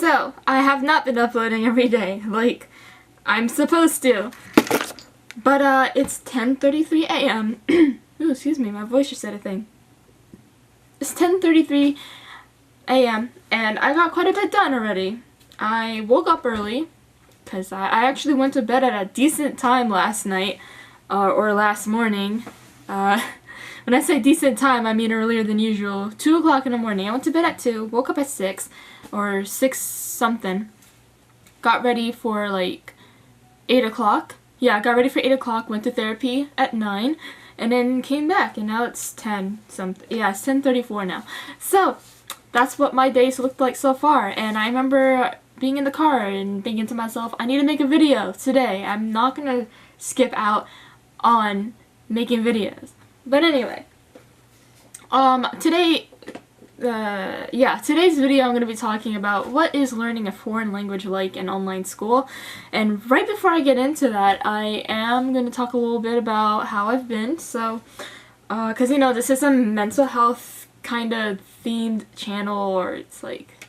So, I have not been uploading every day, like I'm supposed to. But, it's 10:33 a.m. Ooh, excuse me, my voice just said a thing. It's 10:33 a.m. and I got quite a bit done already. I woke up early, because I actually went to bed at a decent time last night, or last morning. When I say decent time, I mean earlier than usual. 2 o'clock in the morning. I went to bed at 2, woke up at 6, or 6 something. Got ready for like 8 o'clock. Yeah, got ready for 8 o'clock, went to therapy at 9, and then came back, and now it's 10 something. Yeah, it's 10:34 now. So, that's what my days looked like so far, and I remember being in the car and thinking to myself, I need to make a video today. I'm not gonna skip out on making videos. But anyway, today's video I'm going to be talking about what is learning a foreign language like in online school. And right before I get into that, I am going to talk a little bit about how I've been. So, because you know, this is a mental health kind of themed channel, or it's like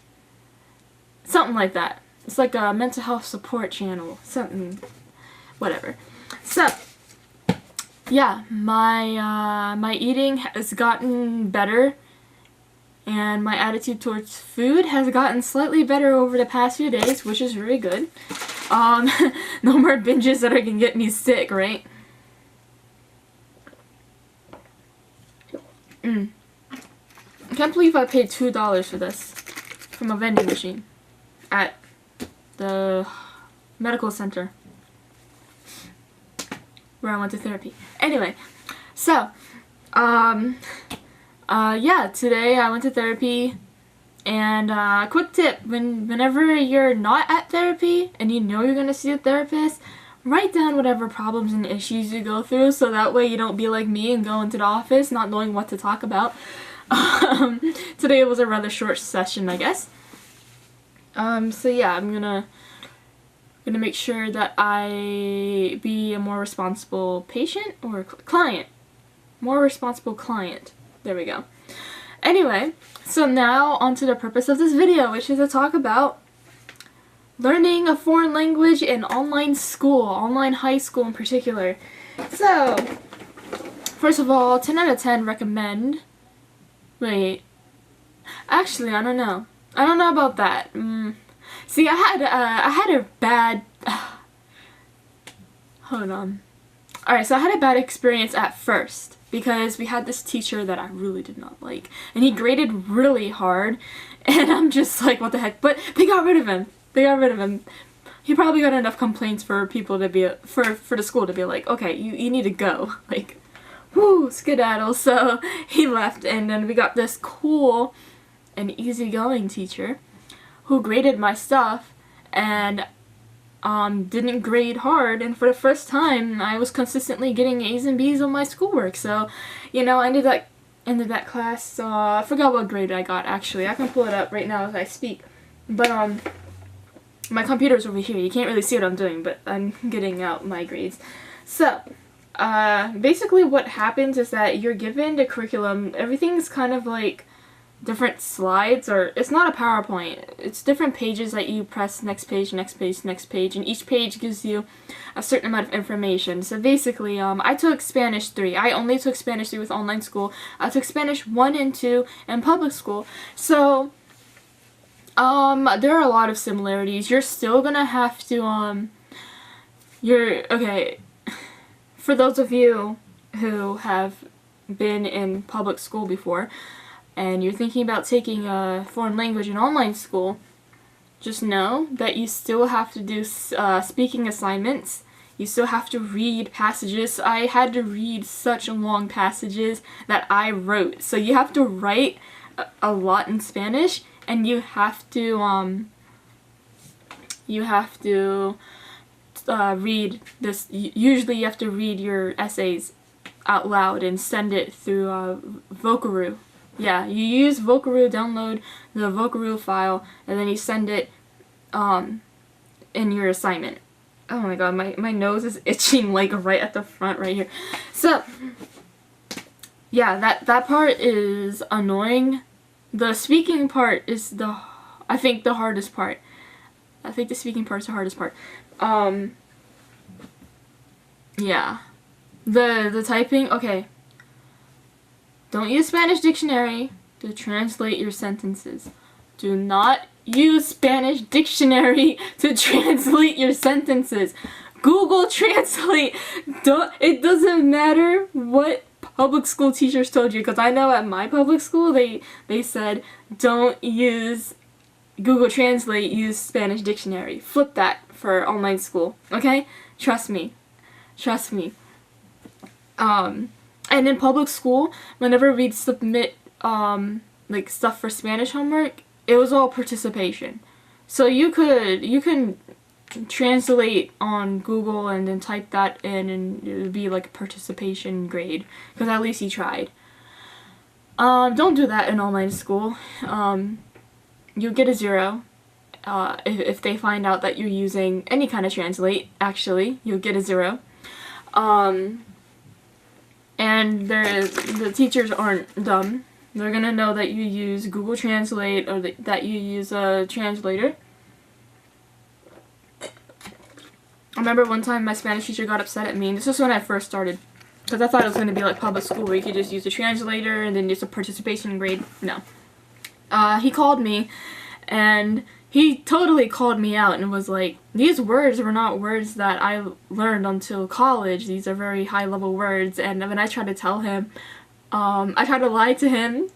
something like that. It's like a mental health support channel, something, whatever. So, yeah, my eating has gotten better, and my attitude towards food has gotten slightly better over the past few days, which is really good. No more binges that are gonna get me sick, right? I can't believe I paid $2 for this from a vending machine at the medical center where I went to therapy. Anyway, so, yeah, today I went to therapy, and, quick tip, whenever you're not at therapy, and you know you're gonna see a therapist, write down whatever problems and issues you go through, so that way you don't be like me and go into the office not knowing what to talk about. Today was a rather short session, I guess. So yeah, I'm gonna make sure that I be a more responsible patient or client. More responsible client. There we go. Anyway, so now onto the purpose of this video, which is to talk about learning a foreign language in online school, online high school in particular. So, first of all, 10 out of 10 recommend. Wait. Actually, I don't know. I don't know about that. See, I had a bad, hold on. Alright, so I had a bad experience at first, because we had this teacher that I really did not like, and he graded really hard, and I'm just like, what the heck, but they got rid of him. They got rid of him. He probably got enough complaints for people to be, for the school to be like, okay, you need to go, like, whoo, skedaddle, so he left, and then we got this cool and easygoing teacher who graded my stuff and didn't grade hard, and for the first time I was consistently getting A's and B's on my schoolwork. So, you know, I ended that class, I forgot what grade I got actually. I can pull it up right now as I speak. But my computer's over here. You can't really see what I'm doing, but I'm getting out my grades. So, basically what happens is that you're given the curriculum. Everything's kind of like different slides, or it's not a PowerPoint, it's different pages that you press next page, next page, next page, and each page gives you a certain amount of information. So basically, I took Spanish 3. I only took Spanish 3 with online school. I took Spanish 1 and 2 in public school. So, there are a lot of similarities. You're still gonna have to, okay, for those of you who have been in public school before, and you're thinking about taking a foreign language in online school, just know that you still have to do speaking assignments. You still have to read passages. I had to read such long passages that I wrote. So you have to write a lot in Spanish, and you have to read this. Usually you have to read your essays out loud and send it through Vocaroo. Yeah, you use Vocaroo, download the Vocaroo file, and then you send it in your assignment. Oh my god, my nose is itching like right at the front right here. So, yeah, that part is annoying. The speaking part is I think the hardest part. I think the speaking part's the hardest part. Yeah. The typing, okay. Don't use Spanish dictionary to translate your sentences. Do not use Spanish dictionary to translate your sentences. Google Translate. It doesn't matter what public school teachers told you, because I know at my public school they said don't use Google Translate, use Spanish dictionary. Flip that for online school, okay? Trust me. Trust me. And in public school, whenever we'd submit like stuff for Spanish homework, it was all participation. So you can translate on Google and then type that in, and it would be like a participation grade, because at least you tried. Don't do that in online school. You'll get a 0. If they find out that you're using any kind of translate, actually, you'll get a 0. And the teachers aren't dumb. They're gonna know that you use Google Translate, or that you use a translator. I remember one time my Spanish teacher got upset at me, and this was when I first started, because I thought it was going to be like public school where you could just use a translator and then just a participation grade. No. He called me, and he totally called me out and was like, these words were not words that I learned until college. These are very high-level words. And when I tried to tell him, I tried to lie to him.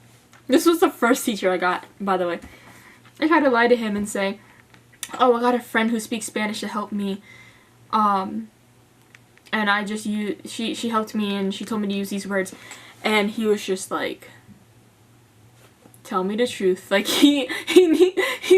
This was the first teacher I got, by the way. I tried to lie to him and say, oh, I got a friend who speaks Spanish to help me. And I just she helped me, and she told me to use these words. And he was just like, tell me the truth. Like, he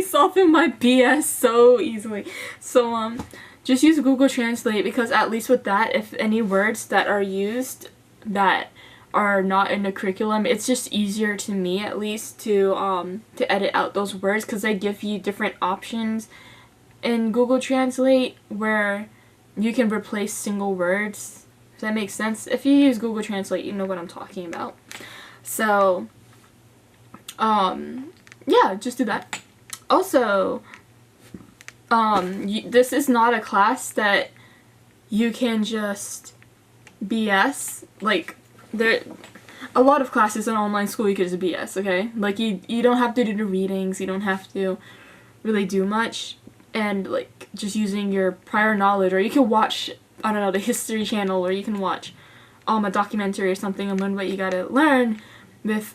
saw through my BS so easily. So, just use Google Translate, because at least with that, if any words that are used that are not in the curriculum, it's just easier to me, at least, to edit out those words, because they give you different options in Google Translate where you can replace single words. Does that make sense? If you use Google Translate, you know what I'm talking about. So, yeah, just do that. Also, this is not a class that you can just BS. Like, a lot of classes in online school you can just BS, okay? Like, you don't have to do the readings, you don't have to really do much, and, like, just using your prior knowledge, or you can watch, I don't know, the History Channel, or you can watch, a documentary or something and learn what you gotta learn with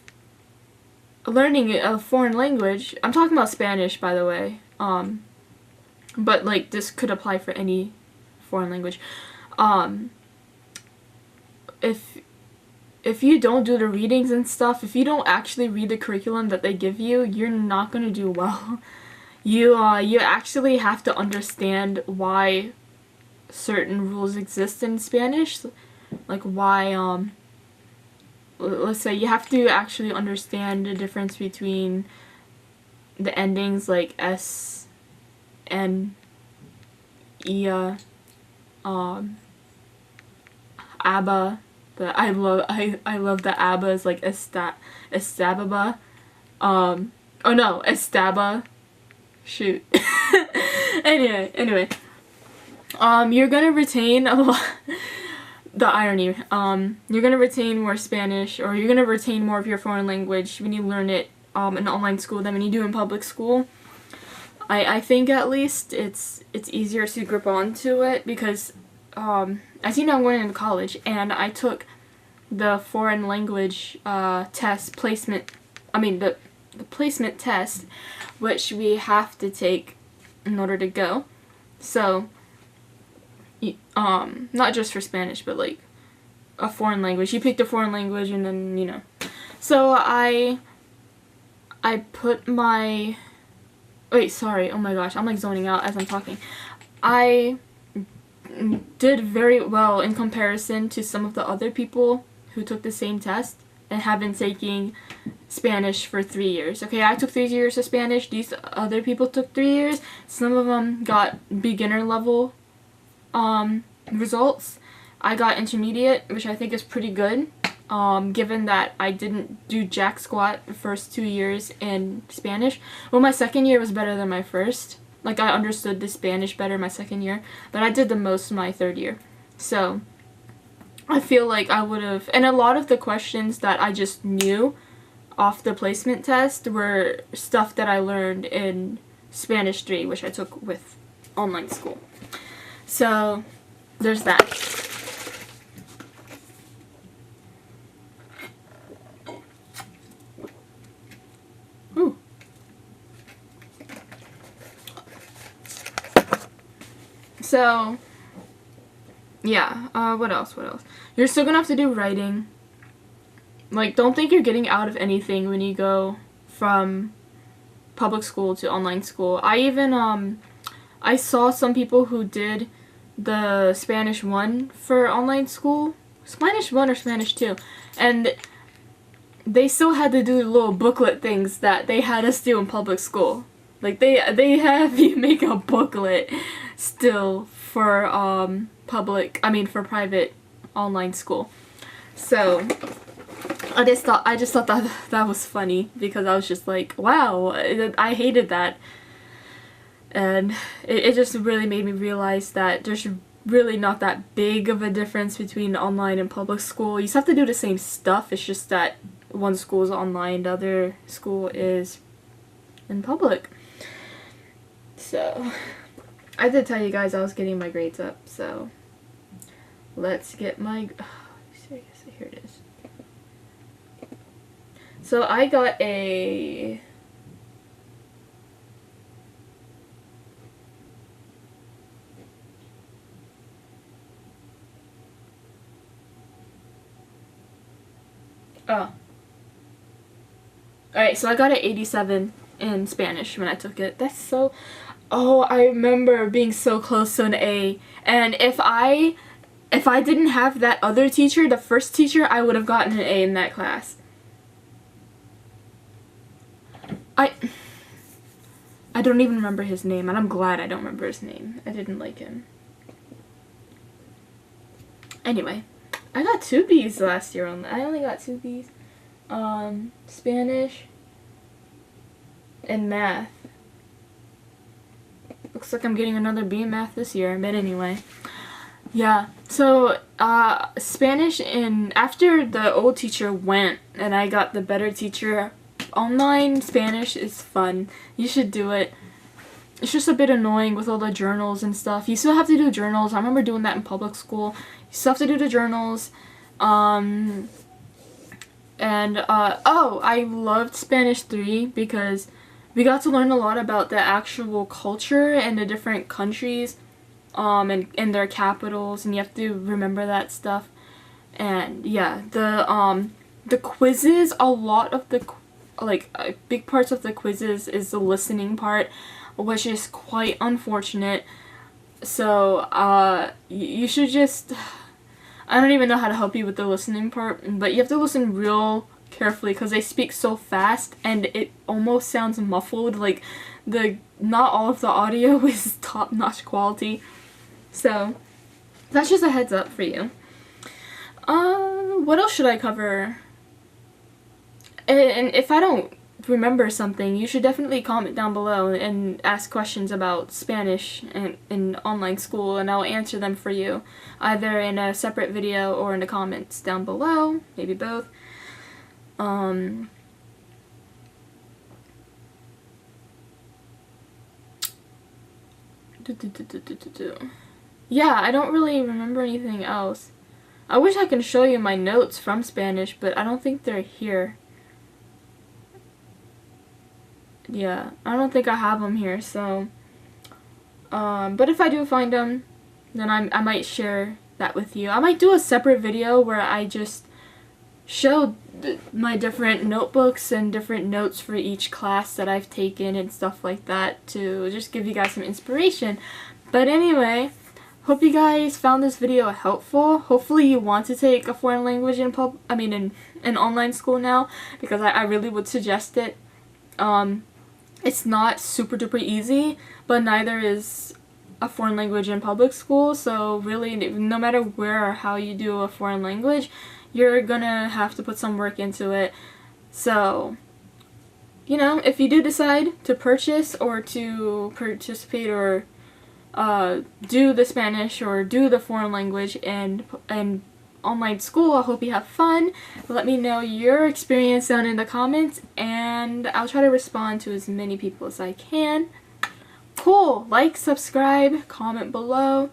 learning a foreign language. I'm talking about Spanish, by the way, but, like, this could apply for any foreign language. If you don't do the readings and stuff, if you don't actually read the curriculum that they give you, you're not gonna do well. You actually have to understand why certain rules exist in Spanish, like why, let's say you have to actually understand the difference between the endings like S and ia, ABBA. I love the ABBAs, like Estababa. Oh no, Estaba. Shoot. Anyway. You're gonna retain a lot. The irony. You're gonna retain more Spanish, or you're gonna retain more of your foreign language when you learn it in online school than when you do in public school. I think at least it's easier to grip onto it, because as you know, I'm going into college, and I took the foreign language test placement. I mean the placement test, which we have to take in order to go. So, not just for Spanish, but like a foreign language. You picked a foreign language, and then, you know. So I put my, wait, sorry, oh my gosh, I'm like zoning out as I'm talking. I did very well in comparison to some of the other people who took the same test and have been taking Spanish for 3 years. Okay, I took 3 years of Spanish. These other people took 3 years. Some of them got beginner level results. I got intermediate, which I think is pretty good, given that I didn't do jack squat the first 2 years in Spanish. Well, my second year was better than my first. Like, I understood the Spanish better my second year, but I did the most my third year. So I feel like I would have, and a lot of the questions that I just knew off the placement test were stuff that I learned in Spanish 3, which I took with online school. So there's that. Ooh. So yeah, what else? You're still gonna have to do writing. Like, don't think you're getting out of anything when you go from public school to online school. I even, I saw some people who did the Spanish 1 for online school. Spanish 1 or Spanish 2. And they still had to do little booklet things that they had us do in public school. Like, they have you make a booklet still for, for private online school. So I just thought that was funny, because I was just like, wow, I hated that. And it just really made me realize that there's really not that big of a difference between online and public school. You just have to do the same stuff, it's just that one school is online, the other school is in public. So I did tell you guys I was getting my grades up, so let's get my, seriously, here it is. So I got a Alright, so I got an 87 in Spanish when I took it. That's so, oh, I remember being so close to an A. And if I didn't have that other teacher, the first teacher, I would have gotten an A in that class. I don't even remember his name, and I'm glad I don't remember his name. I didn't like him. Anyway, I got 2 B's last year. I only got 2 B's. Spanish and math. Looks like I'm getting another B in math this year, but anyway. Yeah, so, Spanish, and after the old teacher went and I got the better teacher, online Spanish is fun. You should do it. It's just a bit annoying with all the journals and stuff. You still have to do journals. I remember doing that in public school. You still have to do the journals. Oh, I loved Spanish 3 because we got to learn a lot about the actual culture and the different countries, and their capitals, and you have to remember that stuff. And yeah, the quizzes, a lot of the, big parts of the quizzes is the listening part, which is quite unfortunate. So, you should just, I don't even know how to help you with the listening part, but you have to listen real carefully because they speak so fast and it almost sounds muffled. Like, not all of the audio is top-notch quality. So that's just a heads up for you. What else should I cover? And if I don't remember something, you should definitely comment down below and ask questions about Spanish in online school, and I'll answer them for you, either in a separate video or in the comments down below, maybe both. Yeah, I don't really remember anything else. I wish I can show you my notes from Spanish, but I don't think they're here. Yeah, I don't think I have them here, so, but if I do find them, then I might share that with you. I might do a separate video where I just show my different notebooks and different notes for each class that I've taken and stuff like that, to just give you guys some inspiration. But anyway, hope you guys found this video helpful. Hopefully you want to take a foreign language in online school now, because I really would suggest it. It's not super duper easy, but neither is a foreign language in public school, so really, no matter where or how you do a foreign language, you're gonna have to put some work into it. So you know, if you do decide to purchase or to participate or do the Spanish or do the foreign language and online school, I hope you have fun. Let me know your experience down in the comments, and I'll try to respond to as many people as I can. Cool! Like, subscribe, comment below,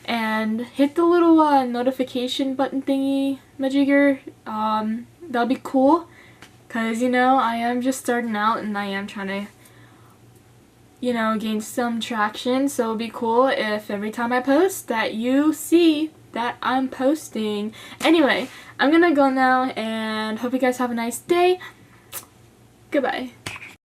and hit the little notification button thingy majigger. That'll be cool, because, you know, I am just starting out and I am trying to, you know, gain some traction, so it'll be cool if every time I post that you see that I'm posting. Anyway, I'm gonna go now and hope you guys have a nice day. Goodbye.